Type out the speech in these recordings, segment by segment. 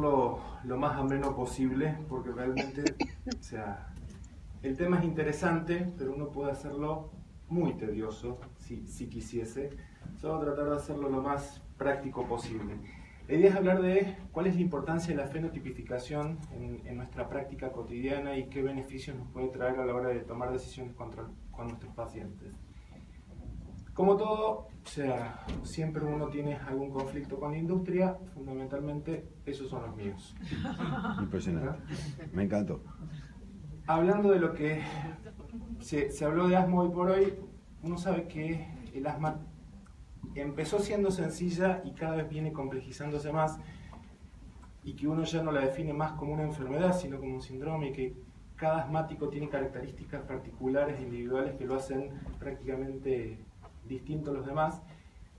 hacerlo lo más ameno posible, porque realmente, o sea, el tema es interesante, pero uno puede hacerlo muy tedioso, si quisiese. Solo tratar de hacerlo lo más práctico posible. La idea es hablar de cuál es la importancia de la fenotipificación en nuestra práctica cotidiana y qué beneficios nos puede traer a la hora de tomar decisiones con nuestros pacientes. Como todo, o sea, siempre uno tiene algún conflicto con la industria, fundamentalmente esos son los míos. Impresionante. Me encantó. Hablando de lo que se habló de asma hoy por hoy, uno sabe que el asma empezó siendo sencilla y cada vez viene complejizándose más, y que uno ya no la define más como una enfermedad, sino como un síndrome, y que cada asmático tiene características particulares e individuales que lo hacen prácticamente distinto a los demás.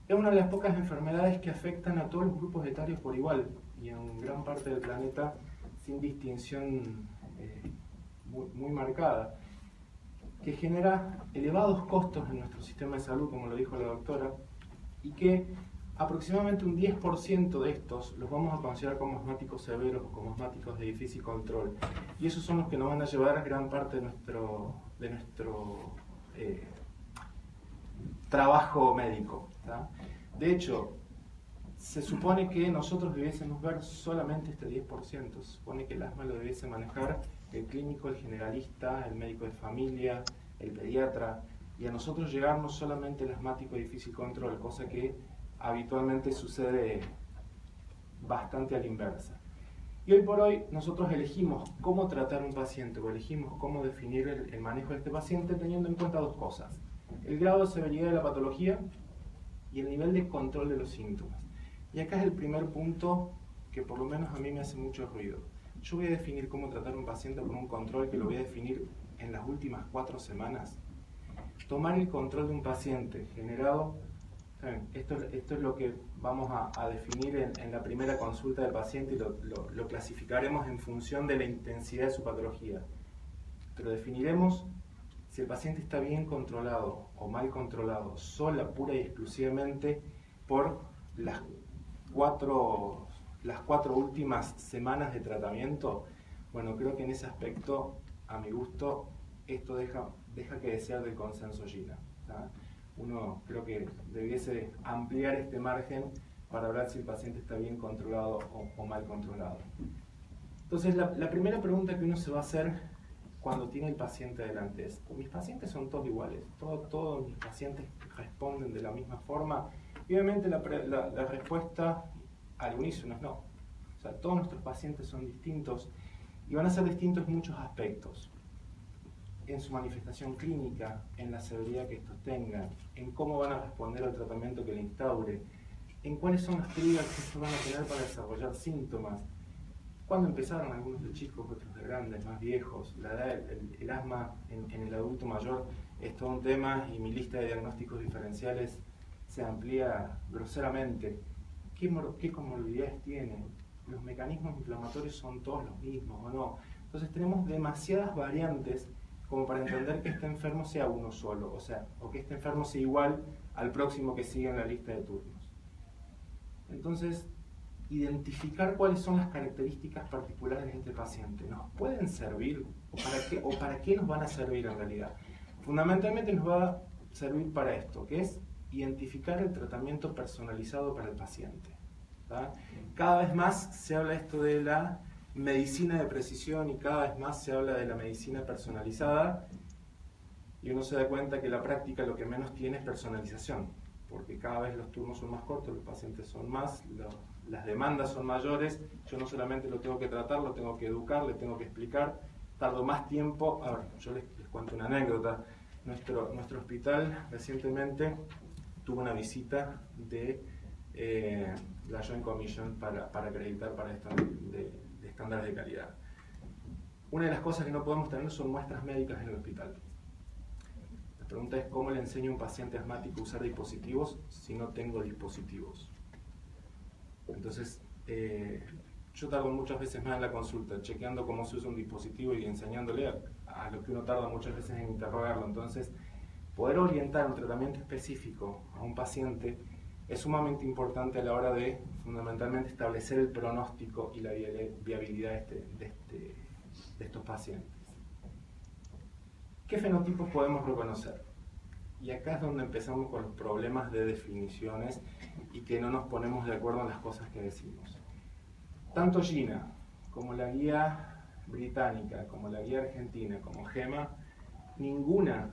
Es una de las pocas enfermedades que afectan a todos los grupos etarios por igual, y en gran parte del planeta sin distinción muy marcada, que genera elevados costos en nuestro sistema de salud, como lo dijo la doctora, y que aproximadamente un 10% de estos los vamos a considerar como asmáticos severos o como asmáticos de difícil control. Y esos son los que nos van a llevar a gran parte de nuestro trabajo médico, ¿tá? De hecho, se supone que nosotros debiésemos ver solamente este 10%. Se supone que el asma lo debiese manejar el clínico, el generalista, el médico de familia, el pediatra, y a nosotros llegarnos solamente el asmático de difícil control, cosa que habitualmente sucede bastante a la inversa. Y hoy por hoy nosotros elegimos cómo tratar a un paciente, o elegimos cómo definir el manejo de este paciente teniendo en cuenta dos cosas: el grado de severidad de la patología y el nivel de control de los síntomas. Y acá es el primer punto que por lo menos a mí me hace mucho ruido. Yo voy a definir cómo tratar a un paciente con un control que lo voy a definir en las últimas 4 semanas. Tomar el control de un paciente generado, esto es lo que vamos a definir en la primera consulta del paciente, y lo clasificaremos en función de la intensidad de su patología. Pero definiremos si el paciente está bien controlado o mal controlado, sola, pura y exclusivamente por las cuatro últimas semanas de tratamiento. Bueno, creo que en ese aspecto, a mi gusto, esto deja que desear del consenso GINA. Uno creo que debiese ampliar este margen para hablar si el paciente está bien controlado o mal controlado. Entonces, la primera pregunta que uno se va a hacer cuando tiene el paciente delante es: ¿mis pacientes son todos iguales? ¿Todos mis pacientes responden de la misma forma? Y obviamente la respuesta al unísono es no. O sea, todos nuestros pacientes son distintos, y van a ser distintos en muchos aspectos: en su manifestación clínica, en la severidad que estos tengan, en cómo van a responder al tratamiento que le instaure, en cuáles son las triggers que estos van a tener para desarrollar síntomas, cuándo empezaron, algunos de chicos, otros de grandes, más viejos, la edad, el asma en el adulto mayor es todo un tema, y mi lista de diagnósticos diferenciales se amplía groseramente. ¿Qué comorbilidades tienen? ¿Los mecanismos inflamatorios son todos los mismos o no? Entonces tenemos demasiadas variantes como para entender que este enfermo sea uno solo, o que este enfermo sea igual al próximo que sigue en la lista de turnos. Entonces, identificar cuáles son las características particulares de este paciente nos pueden servir, o para qué nos van a servir en realidad. Fundamentalmente nos va a servir para esto, que es identificar el tratamiento personalizado para el paciente, ¿tá? Cada vez más se habla esto de la medicina de precisión, y cada vez más se habla de la medicina personalizada, y uno se da cuenta que la práctica lo que menos tiene es personalización, porque cada vez los turnos son más cortos, los pacientes son más, las demandas son mayores. Yo no solamente lo tengo que tratar, lo tengo que educar, le tengo que explicar, tardo más tiempo. A ver, yo les cuento una anécdota. Nuestro hospital recientemente tuvo una visita de la Joint Commission para acreditar para de estándares de calidad. Una de las cosas que no podemos tener son muestras médicas en el hospital. La pregunta es: ¿cómo le enseño a un paciente asmático a usar dispositivos si no tengo dispositivos? Entonces, yo tardo muchas veces más en la consulta chequeando cómo se usa un dispositivo y enseñándole a lo que uno tarda muchas veces en interrogarlo. Entonces, poder orientar un tratamiento específico a un paciente es sumamente importante a la hora de, fundamentalmente, establecer el pronóstico y la viabilidad de estos pacientes. ¿Qué fenotipos podemos reconocer? Y acá es donde empezamos con los problemas de definiciones y que no nos ponemos de acuerdo en las cosas que decimos. Tanto GINA como la guía británica, como la guía argentina, como GEMA, ninguna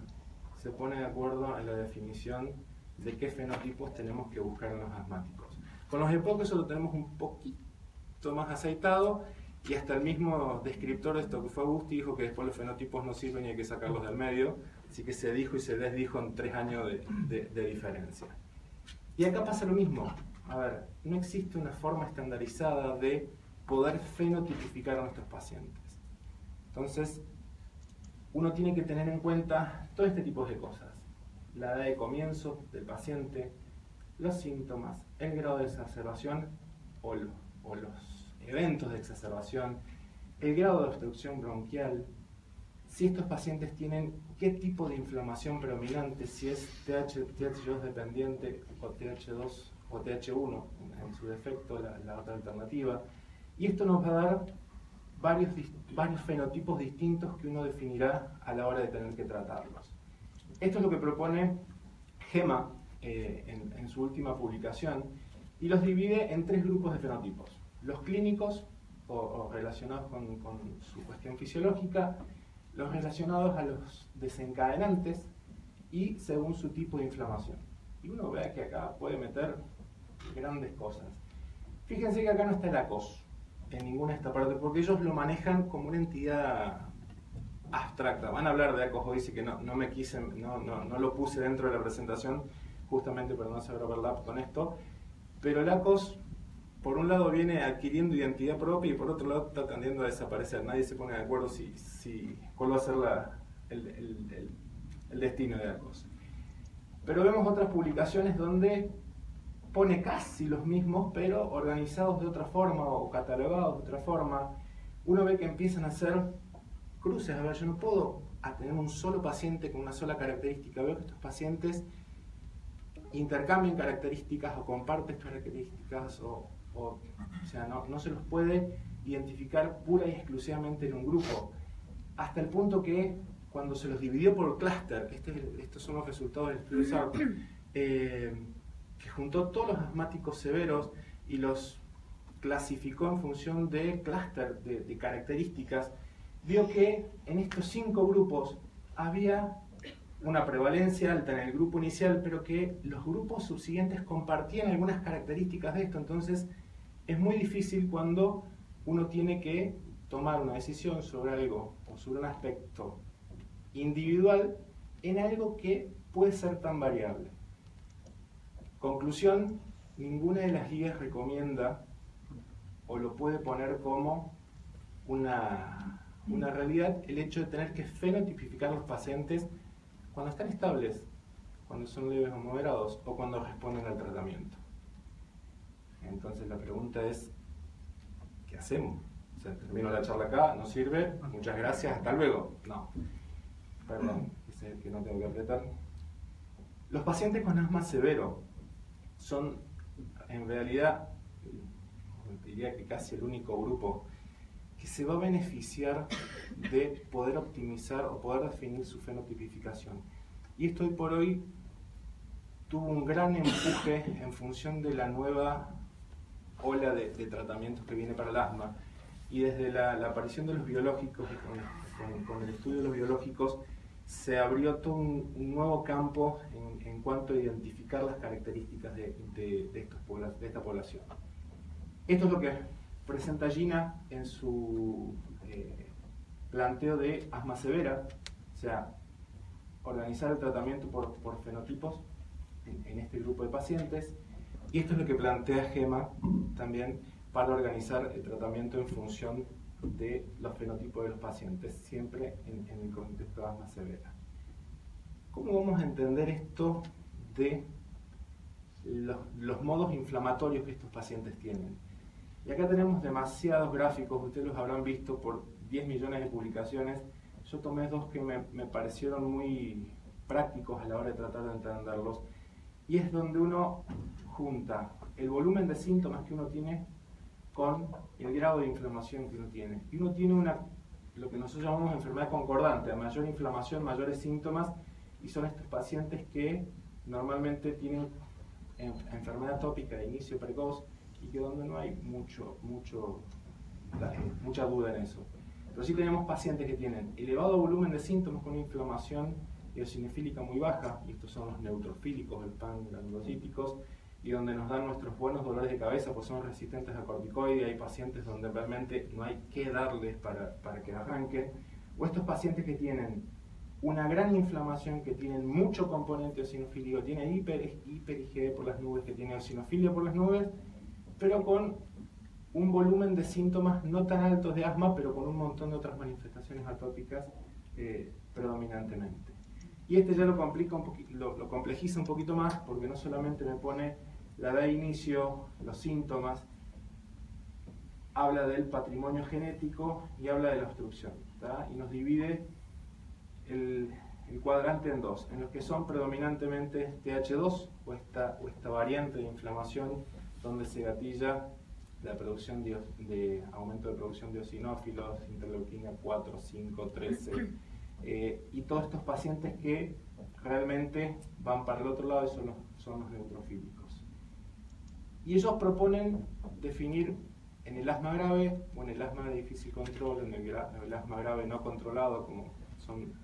se pone de acuerdo en la definición de qué fenotipos tenemos que buscar en los asmáticos. Con los EPOC eso lo tenemos un poquito más aceitado, y hasta el mismo descriptor de esto que fue Agusti dijo que después los fenotipos no sirven y hay que sacarlos del medio, así que se dijo y se desdijo en 3 años de diferencia. Y acá pasa lo mismo. A ver, no existe una forma estandarizada de poder fenotipificar a nuestros pacientes. Entonces, uno tiene que tener en cuenta todo este tipo de cosas. La edad de comienzo del paciente, los síntomas, el grado de exacerbación o los eventos de exacerbación, el grado de obstrucción bronquial, si estos pacientes tienen qué tipo de inflamación predominante, si es TH2 dependiente o TH2 o TH1 en su defecto, la otra alternativa. Y esto nos va a dar varios fenotipos distintos que uno definirá a la hora de tener que tratarlos. Esto es lo que propone GEMA en su última publicación, y los divide en 3 grupos de fenotipos: los clínicos o relacionados con su cuestión fisiológica, los relacionados a los desencadenantes y según su tipo de inflamación. Y uno ve que acá puede meter grandes cosas. Fíjense que acá no está el ACOS en ninguna de esta parte, porque ellos lo manejan como una entidad abstracta. Van a hablar de ACOS hoy, sí que no lo puse dentro de la presentación justamente para no hacer overlap con esto, pero el ACOS por un lado viene adquiriendo identidad propia y por otro lado está tendiendo a desaparecer. Nadie se pone de acuerdo cuál va a ser el destino de ACOS. Pero vemos otras publicaciones donde pone casi los mismos, pero organizados de otra forma o catalogados de otra forma. Uno ve que empiezan a hacer cruces. A ver, yo no puedo tener un solo paciente con una sola característica. Veo que estos pacientes intercambian características o comparten características o sea, no se los puede identificar pura y exclusivamente en un grupo, hasta el punto que cuando se los dividió por clúster, estos son los resultados del estudio SARP, que juntó todos los asmáticos severos y los clasificó en función de clúster de características, vio que en estos 5 grupos había una prevalencia alta en el grupo inicial, pero que los grupos subsiguientes compartían algunas características de esto. Entonces es muy difícil cuando uno tiene que tomar una decisión sobre algo o sobre un aspecto individual en algo que puede ser tan variable. Conclusión: ninguna de las guías recomienda o lo puede poner como una realidad el hecho de tener que fenotipificar a los pacientes cuando están estables, cuando son leves o moderados o cuando responden al tratamiento. Entonces la pregunta es, ¿qué hacemos? O sea, termino la charla acá, no sirve, muchas gracias, hasta luego. No, perdón, que no tengo que apretar. Los pacientes con asma severo son, en realidad, diría que casi el único grupo que se va a beneficiar de poder optimizar o poder definir su fenotipificación. Y esto hoy por hoy tuvo un gran empuje en función de la nueva ola de tratamientos que viene para el asma. Y desde la aparición de los biológicos y con el estudio de los biológicos se abrió todo un nuevo campo en cuanto a identificar las características de esta población. Esto es lo que presenta Gina en su planteo de asma severa, o sea, organizar el tratamiento por fenotipos en este grupo de pacientes, y esto es lo que plantea GEMA también para organizar el tratamiento en función de los fenotipos de los pacientes, siempre en el contexto de asma severa. ¿Cómo vamos a entender esto de los modos inflamatorios que estos pacientes tienen? Y acá tenemos demasiados gráficos, ustedes los habrán visto por 10 millones de publicaciones. Yo tomé 2 que me parecieron muy prácticos a la hora de tratar de entenderlos. Y es donde uno junta el volumen de síntomas que uno tiene con el grado de inflamación que uno tiene. Y uno tiene lo que nosotros llamamos enfermedad concordante, a mayor inflamación, mayores síntomas, y son estos pacientes que normalmente tienen enfermedad tópica de inicio precoz y que donde no hay mucha duda en eso. Pero sí tenemos pacientes que tienen elevado volumen de síntomas con una inflamación eosinofílica muy baja, y estos son los neutrofílicos, el pangranulocíticos, y donde nos dan nuestros buenos dolores de cabeza, pues son resistentes a corticoides. Hay pacientes donde realmente no hay que darles para que arranquen, o estos pacientes que tienen una gran inflamación, que tienen mucho componente eosinofílico, tienen hiper IgE por las nubes, que tienen eosinofilia por las nubes, pero con un volumen de síntomas no tan altos de asma, pero con un montón de otras manifestaciones atópicas predominantemente. Y este ya lo complica lo complejiza un poquito más, porque no solamente me pone la edad de inicio, los síntomas, habla del patrimonio genético y habla de la obstrucción, ¿tá? Y nos divide el cuadrante en dos, en los que son predominantemente TH2 o esta variante de inflamación donde se gatilla la producción de aumento de producción de eosinófilos, interleuquina 4, 5, 13, y todos estos pacientes que realmente van para el otro lado y son los neutrofílicos. Y ellos proponen definir en el asma grave o en el asma de difícil control, en el asma grave no controlado, como son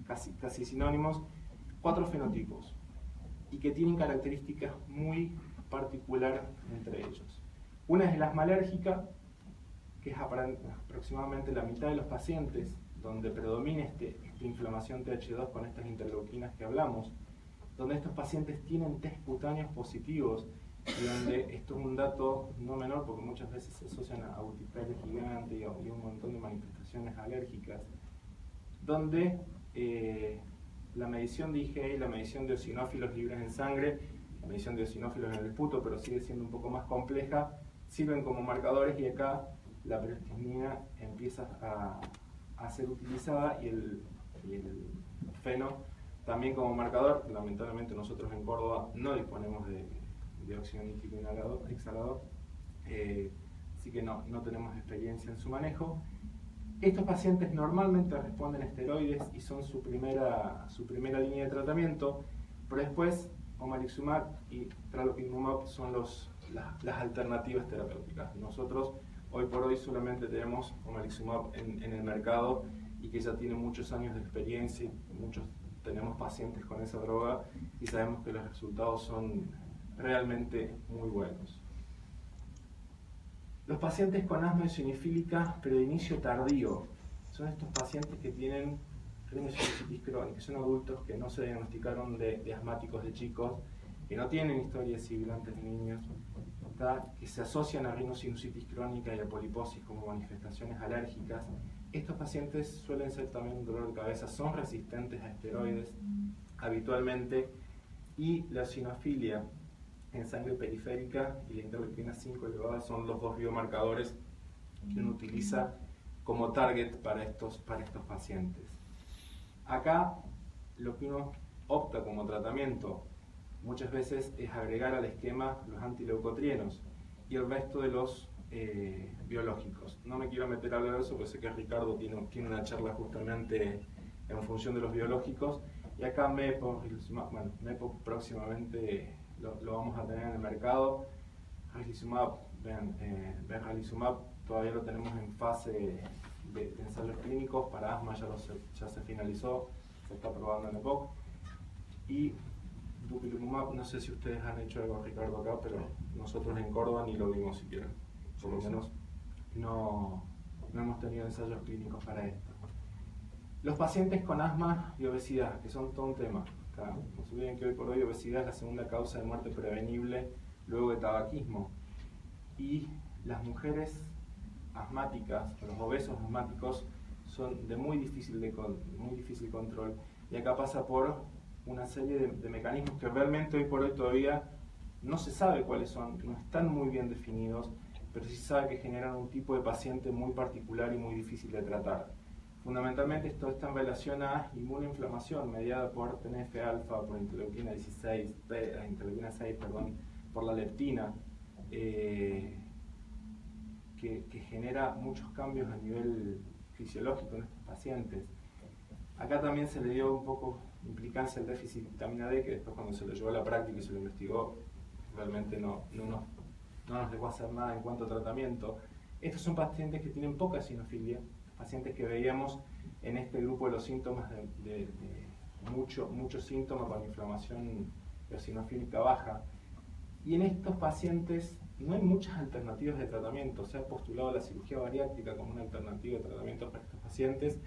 casi sinónimos, 4 fenotipos, y que tienen características muy particulares entre ellos. Una es el asma alérgica, que es aproximadamente la mitad de los pacientes, donde predomina esta inflamación TH2 con estas interleuquinas que hablamos, donde estos pacientes tienen test cutáneos positivos, y donde esto es un dato no menor, porque muchas veces se asocian a urticaria gigante y un montón de manifestaciones alérgicas, donde la medición de IgE y la medición de eosinófilos libres en sangre, la medición de eosinófilos en el puto, pero sigue siendo un poco más compleja, sirven como marcadores, y acá la prelistimina empieza a ser utilizada, y el feno también como marcador. Lamentablemente nosotros en Córdoba no disponemos de óxido nítrico exhalado, así que no tenemos experiencia en su manejo. Estos pacientes normalmente responden a esteroides y son su primera línea de tratamiento, pero después omalizumab y tralokinumab son las alternativas terapéuticas. Nosotros hoy por hoy solamente tenemos omalizumab en el mercado, y que ya tiene muchos años de experiencia, y tenemos pacientes con esa droga y sabemos que los resultados son realmente muy buenos. Los pacientes con asma eosinofílica pero de inicio tardío son estos pacientes que tienen rinosinusitis crónica, que son adultos que no se diagnosticaron de asmáticos de chicos, que no tienen historia sibilante de niños, que se asocian a rinosinusitis crónica y a poliposis como manifestaciones alérgicas. Estos pacientes suelen ser también un dolor de cabeza, son resistentes a esteroides habitualmente, y la eosinofilia en sangre periférica y la interleuquina 5 elevada son los dos biomarcadores que uno utiliza como target para estos pacientes. Acá lo que uno opta como tratamiento muchas veces es agregar al esquema los antileucotrienos y el resto de los biológicos. No me quiero meter a hablar de eso porque sé que Ricardo tiene una charla justamente en función de los biológicos, y acá MEPO próximamente lo vamos a tener en el mercado. Benralizumab todavía lo tenemos en fase de ensayos clínicos, para asma ya se finalizó, se está probando en EPOC, y dupilumab, no sé si ustedes han hecho algo, Ricardo, acá, pero nosotros en Córdoba ni lo vimos siquiera, por lo menos no hemos tenido ensayos clínicos para esto. Los pacientes con asma y obesidad, que son todo un tema. No se olviden que hoy por hoy obesidad es la segunda causa de muerte prevenible luego de tabaquismo, y las mujeres asmáticas, los obesos asmáticos, son de muy difícil control, y acá pasa por una serie de mecanismos que realmente hoy por hoy todavía no se sabe cuáles son, no están muy bien definidos, pero sí se sabe que generan un tipo de paciente muy particular y muy difícil de tratar. Fundamentalmente esto está en relación a inmunoinflamación mediada por TNF-alfa, por interleuquina 6, por la leptina, que genera muchos cambios a nivel fisiológico en estos pacientes. Acá también se le dio un poco implicancia al déficit de vitamina D, que después cuando se lo llevó a la práctica y se lo investigó, realmente no nos dejó hacer nada en cuanto a tratamiento. Estos son pacientes que tienen poca eosinofilia, pacientes que veíamos en este grupo de los síntomas de muchos síntomas con inflamación eosinofílica baja. Y en estos pacientes no hay muchas alternativas de tratamiento. Se ha postulado la cirugía bariátrica como una alternativa de tratamiento para estos pacientes.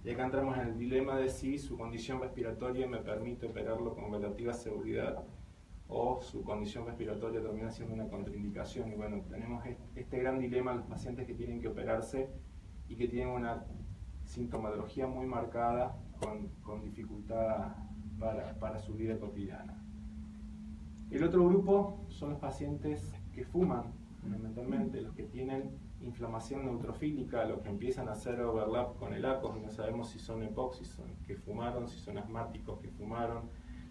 Y acá entramos en el dilema de si su condición respiratoria me permite operarlo con relativa seguridad o su condición respiratoria termina siendo una contraindicación. Y bueno, tenemos este gran dilema en los pacientes que tienen que operarse y que tienen una sintomatología muy marcada con dificultad para su vida cotidiana. El otro grupo son los pacientes que fuman, fundamentalmente, los que tienen inflamación neutrofílica, los que empiezan a hacer overlap con el ACOS y no sabemos si son EPOC, si son que fumaron, si son asmáticos que fumaron,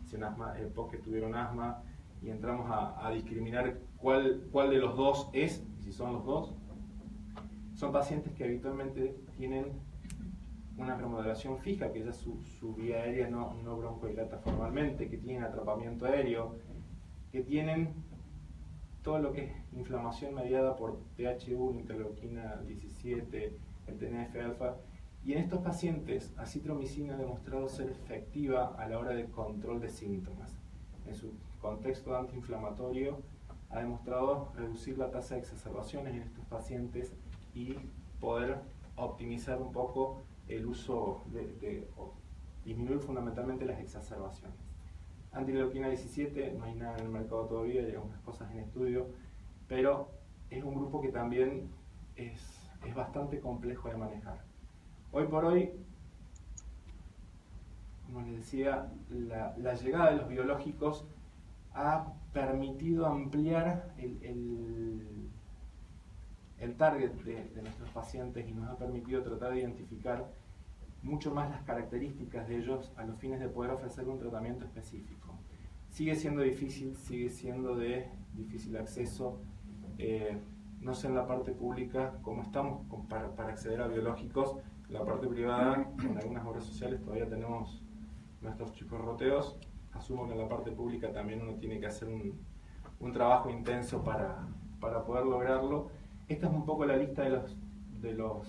si son EPOC que tuvieron asma, y entramos a discriminar cuál de los dos es, si son los dos. Son pacientes que habitualmente tienen una remodelación fija, que ya su vía aérea no broncodilata formalmente, que tienen atrapamiento aéreo, que tienen todo lo que es inflamación mediada por TH1, interleuquina 17, el TNF-alfa, y en estos pacientes acitromicina ha demostrado ser efectiva a la hora del control de síntomas. En su contexto antiinflamatorio ha demostrado reducir la tasa de exacerbaciones en estos pacientes y poder optimizar un poco el uso disminuir fundamentalmente las exacerbaciones. Antileuquina 17, no hay nada en el mercado todavía, hay algunas cosas en estudio, pero es un grupo que también es bastante complejo de manejar. Hoy por hoy, como les decía, la llegada de los biológicos ha permitido ampliar el target de nuestros pacientes y nos ha permitido tratar de identificar mucho más las características de ellos a los fines de poder ofrecer un tratamiento específico. Sigue siendo difícil, sigue siendo de difícil acceso. No sé en la parte pública cómo estamos para acceder a biológicos. En la parte privada, en algunas obras sociales todavía tenemos nuestros chiporroteos. Asumo que en la parte pública también uno tiene que hacer un trabajo intenso para poder lograrlo. Esta es un poco la lista de los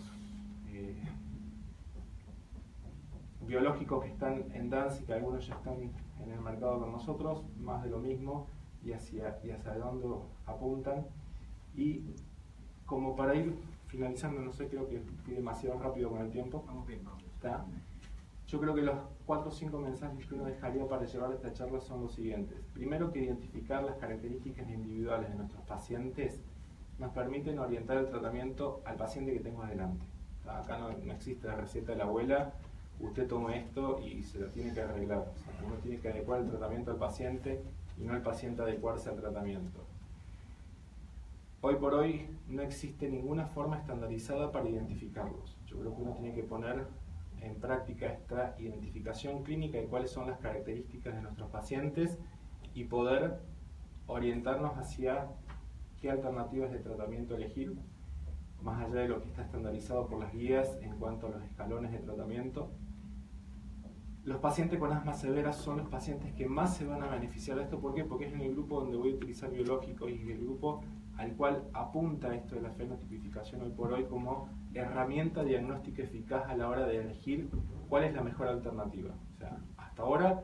biológicos que están en DANS y que algunos ya están en el mercado con nosotros, más de lo mismo y hacia dónde apuntan. Y como para ir finalizando, no sé, creo que fui demasiado rápido con el tiempo. Vamos bien, vamos. ¿Está? Yo creo que los 4 o 5 mensajes que uno dejaría para llevar esta charla son los siguientes. Primero, que identificar las características individuales de nuestros pacientes nos permiten orientar el tratamiento al paciente que tengo adelante. Acá no existe la receta de la abuela, usted toma esto y se lo tiene que arreglar. O sea, uno tiene que adecuar el tratamiento al paciente y no el paciente adecuarse al tratamiento. Hoy por hoy no existe ninguna forma estandarizada para identificarlos. Yo creo que uno tiene que poner en práctica esta identificación clínica de cuáles son las características de nuestros pacientes y poder orientarnos hacia qué alternativas de tratamiento elegir, más allá de lo que está estandarizado por las guías en cuanto a los escalones de tratamiento. Los pacientes con asma severa son los pacientes que más se van a beneficiar de esto. ¿Por qué? Porque es en el grupo donde voy a utilizar biológicos y el grupo al cual apunta esto de la fenotipificación hoy por hoy como herramienta diagnóstica eficaz a la hora de elegir cuál es la mejor alternativa. O sea, hasta ahora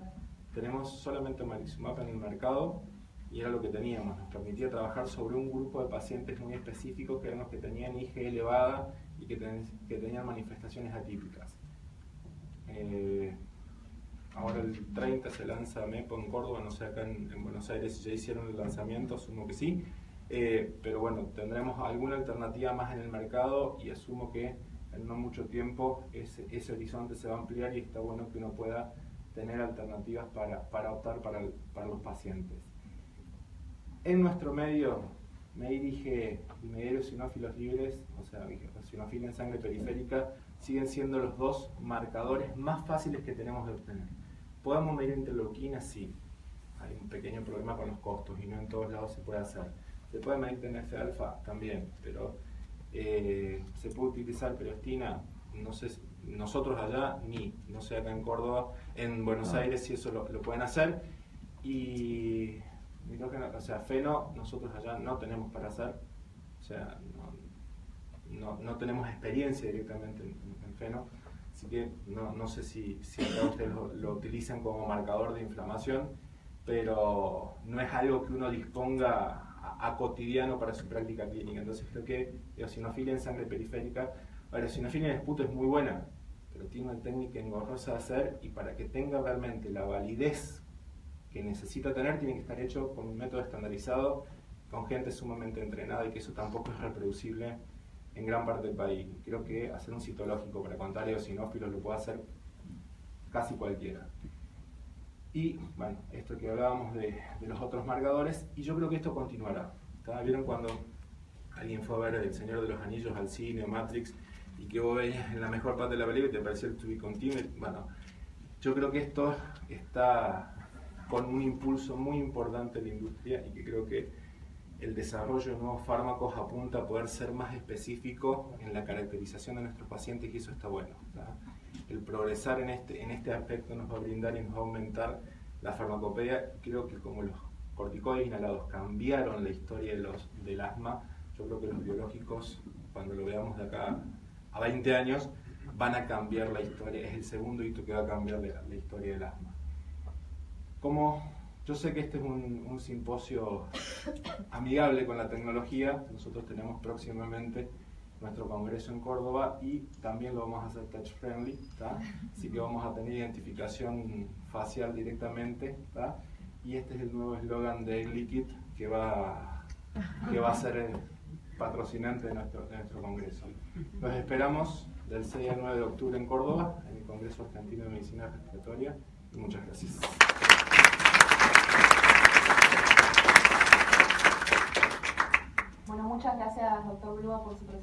tenemos solamente omalizumab en el mercado y era lo que teníamos. Nos permitía trabajar sobre un grupo de pacientes muy específicos que eran los que tenían IgE elevada y que tenían manifestaciones atípicas. Ahora el 30 se lanza MEPO en Córdoba, no sé acá en Buenos Aires si ya hicieron el lanzamiento, asumo que sí. Pero bueno, tendremos alguna alternativa más en el mercado y asumo que en no mucho tiempo ese horizonte se va a ampliar y está bueno que uno pueda tener alternativas para optar para los pacientes. En nuestro medio, MEIR-IgE y MEIR-eosinófilos libres, o sea, eosinofilia en sangre periférica, siguen siendo los dos marcadores más fáciles que tenemos de obtener. ¿Podemos medir interleuquina? Sí. hay un pequeño problema con los costos y no en todos lados se puede hacer. Se puede medir TNF-alfa también, pero se puede utilizar periostina, no sé, nosotros allá no sé acá en Córdoba, en Buenos Aires si eso lo pueden hacer, y o sea, feno nosotros allá no tenemos para hacer, o sea, no tenemos experiencia directamente en feno, así que no sé si acá ustedes lo utilizan como marcador de inflamación, pero no es algo que uno disponga a cotidiano para su práctica clínica. Entonces creo que eosinofilia en sangre periférica, la eosinofilia en esputo es muy buena, pero tiene una técnica engorrosa de hacer, y para que tenga realmente la validez que necesita tener, tiene que estar hecho con un método estandarizado, con gente sumamente entrenada, y que eso tampoco es reproducible en gran parte del país. Creo que hacer un citológico para contar eosinófilos lo puede hacer casi cualquiera. Y bueno, esto que hablábamos de los otros marcadores, y yo creo que esto continuará. ¿Vieron cuando alguien fue a ver El Señor de los Anillos al cine, Matrix, y que vos veías en la mejor parte de la película y te parecía el to be continued? Bueno, yo creo que esto está con un impulso muy importante en la industria, y que creo que el desarrollo de nuevos fármacos apunta a poder ser más específico en la caracterización de nuestros pacientes, y eso está bueno. El progresar en este aspecto nos va a brindar y nos va a aumentar la farmacopedia. Creo que como los corticoides inhalados cambiaron la historia del asma, yo creo que los biológicos, cuando lo veamos de acá a 20 años, van a cambiar la historia. Es el segundo hito que va a cambiar la historia del asma. Como yo sé que este es un simposio amigable con la tecnología, nosotros tenemos próximamente nuestro congreso en Córdoba, y también lo vamos a hacer touch friendly, así que vamos a tener identificación facial directamente, y este es el nuevo eslogan de Liquid que va a ser patrocinante de nuestro congreso. Los esperamos del 6 al 9 de octubre en Córdoba, en el Congreso Argentino de Medicina Respiratoria, y muchas gracias. Bueno, muchas gracias, doctor Blua, por su presentación.